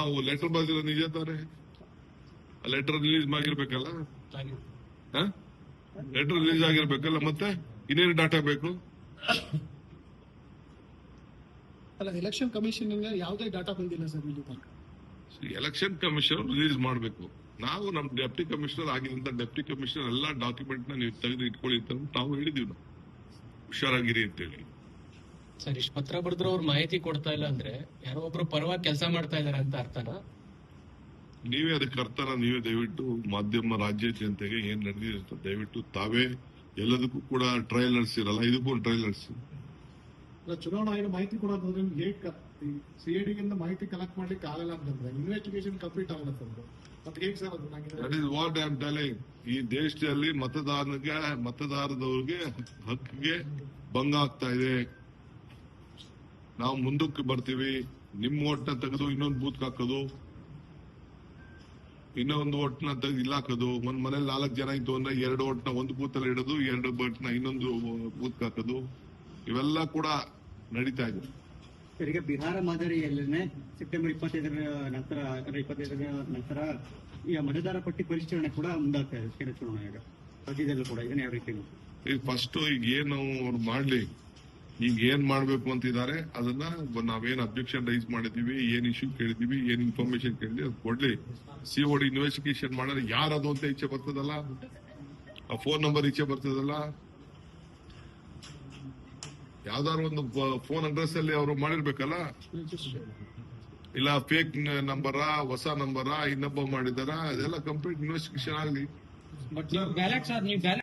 ನಾವು ಲೆಟರ್ ಬರೆದಿರೋ ನಿಜ ತಾನೆ. ಲೆಟರ್ ರಿಲೀಸ್ ಆಗಿರ್ಬೇಕಲ್ಲ, ಲೆಟರ್ ರಿಲೀಸ್ ಆಗಿರ್ಬೇಕಲ್ಲ, ಮತ್ತೆ ಇನ್ನೇನು ಡಾಟಾ ಬೇಕು? ಅಲ್ಲ, ಎಲೆಕ್ಷನ್ ಕಮಿಷನ್ ಯಾವುದೇ ಡಾಟಾ ಬಂದಿಲ್ಲ ಸರ್ ಇಲ್ಲಿ ತನಕ. ಎಲೆಕ್ಷನ್ ಕಮಿಷನರ್ ರಿಲೀಸ್ ಮಾಡಬೇಕು. ನಾವು ನಮ್ ಡೆಪ್ಟಿ ಕಮಿಷನರ್ ಆಗಿದ್ದಂತ ಡೆಪ್ಟಿ ಕಮಿಷನರ್ ಎಲ್ಲಾ ಡಾಕ್ಯುಮೆಂಟ್ ನ ನೀವು ತೆಗೆದು ಇಟ್ಕೊಳ್ಳಿ ಅಂತ ನಾವು ಹೇಳಿದೀವಿ. ನಾವು ಹುಷಾರಾಗಿರಿ ಅಂತೇಳಿ. ಸರ್, ಇಷ್ಟು ಪತ್ರ ಬರೆದ್ರು ಅವ್ರು ಮಾಹಿತಿ ಕೊಡ್ತಾ ಇಲ್ಲ ಅಂದ್ರೆ ಯಾರೋ ಒಬ್ರು ಪರವಾಗಿ ಕೆಲಸ ಮಾಡ್ತಾ ಇದಾರೆ ಅಂತ ಅರ್ಥನಾ? ನೀವೇ ಅದಕ್ಕೆ ಅರ್ಥನ ನೀವೇ ದಯವಿಟ್ಟು ಮಾಧ್ಯಮ ರಾಜ್ಯ ಜನತೆಗೆ ಏನ್ ನಡೆದಿದೆ ಅಂತ ದಯವಿಟ್ಟು ತಾವೇ ಎಲ್ಲದಕ್ಕೂ ಕೂಡ ಟ್ರಯಲ್ ನಡೆಸಿರಲ್ಲ, ಇದಕ್ಕೂ ಟ್ರಯಲ್ ನಡೆಸಿ. ಚುನಾವಣಾ ಆಯೋಗ ಮಾಹಿತಿ ಕೊಡೋದು ಸಿಐಡಿಗಿಂದ ಮಾಹಿತಿ ಕಲೆಕ್ಟ್ ಮಾಡ್ಲಿಕ್ಕೆ ಆಗಲ್ಲ ಅಂತಂದ್ರೆ ಇನ್ವೆಸ್ಟಿಗೇಷನ್ ಕಂಪ್ಲೀಟ್ ಆಗಲ್ಲ ಸರ್. ಮತ್ತೆ ಹೇಗೆ ಸರ್ ಅದು? That is what I am telling. ಈ ದೇಶದಲ್ಲಿ ಮತದಾರದವ್ರಿಗೆ ಹಕ್ಕಿಗೆ ಭಂಗ ಆಗ್ತಾ ಇದೆ. ನಾವು ಮುಂದಕ್ಕೆ ಬರ್ತೀವಿ. ನಿಮ್ಮ ಓಟ್ನ ತೆಗೆದು ಇನ್ನೊಂದು ಬೂತ್ ಹಾಕೋದು, ಇನ್ನೊಂದು ಓಟ್ನ ತೆಗೆದು ಇಲ್ಲ ಹಾಕೋದು. ಒಂದ್ ಮನೇಲಿ 4 ಜನ ಇತ್ತು ಅಂದ್ರೆ 2 ಓಟ್ನ ಒಂದು ಬೂತ್ ಅಲ್ಲಿ ಇಡೋದು, 2 ಓಟ್ನ ಇನ್ನೊಂದು ಬೂತ್ ಹಾಕೋದು, ಇವೆಲ್ಲ ಕೂಡ ನಡೀತಾ ಇದೆ. ಈಗ ಬಿಹಾರ ಮಾದರಿಯಲ್ಲೇ ಸೆಪ್ಟೆಂಬರ್ 25ರ ನಂತರ ಈಗ ಮತದಾರ ಪಟ್ಟಿ ಪರಿಷ್ಕರಣೆ ಕೂಡ ಮುಂದಾಗ್ತಾ ಇದೆ ಕೇಂದ್ರ ಚುನಾವಣಾ ಆಯೋಗ. ರಾಜ್ಯದಲ್ಲೂ ಕೂಡ ಇದನ್ನ ಯಾವ ರೀತಿ ಈಗ ಫಸ್ಟ್ ಈಗ ಏನು ಅವ್ರು ಮಾಡ್ಲಿ, ಈಗ ಏನ್ ಮಾಡ್ಬೇಕು ಅಂತಿದ್ದಾರೆ ಅದನ್ನ ನಾವೇನ್ ಅಬ್ಜೆಕ್ಷನ್ ರೈಸ್ ಮಾಡಿದೀವಿ, ಏನ್ ಇಶ್ಯೂ ಕೇಳಿದೀವಿ, ಏನ್ ಇನ್ಫಾರ್ಮೇಶನ್ ಕೇಳಿದ್ವಿ ಅದು ಕೊಡ್ಲಿ. ಸಿಒಡಿ ಇನ್ವೆಸ್ಟಿಗೇಷನ್ ಮಾಡಿದ್ರೆ ಯಾರದು ಅಂತ ಈಚೆ ಬರ್ತದಲ್ಲ, ಆ ಫೋನ್ ನಂಬರ್ ಈಚೆ ಬರ್ತದಲ್ಲ, ಯಾವ್ದಾದ್ರು ಒಂದು ಫೋನ್ ಅಡ್ರೆಸ್ ಅಲ್ಲಿ ಅವರು ಮಾಡಿರ್ಬೇಕಲ್ಲ. ಇಲ್ಲ ಫೇಕ್ ನಂಬರಾ, ಹೊಸ ನಂಬರಾ, ಇನ್ನೊಬ್ಬ ಮಾಡಿದಾರ, ಅದೆಲ್ಲ ಕಂಪ್ಲೀಟ್ ಇನ್ವೆಸ್ಟಿಗೇಷನ್ ಆಗ್ಲಿ. ಬ್ಯಾಲೆಟ್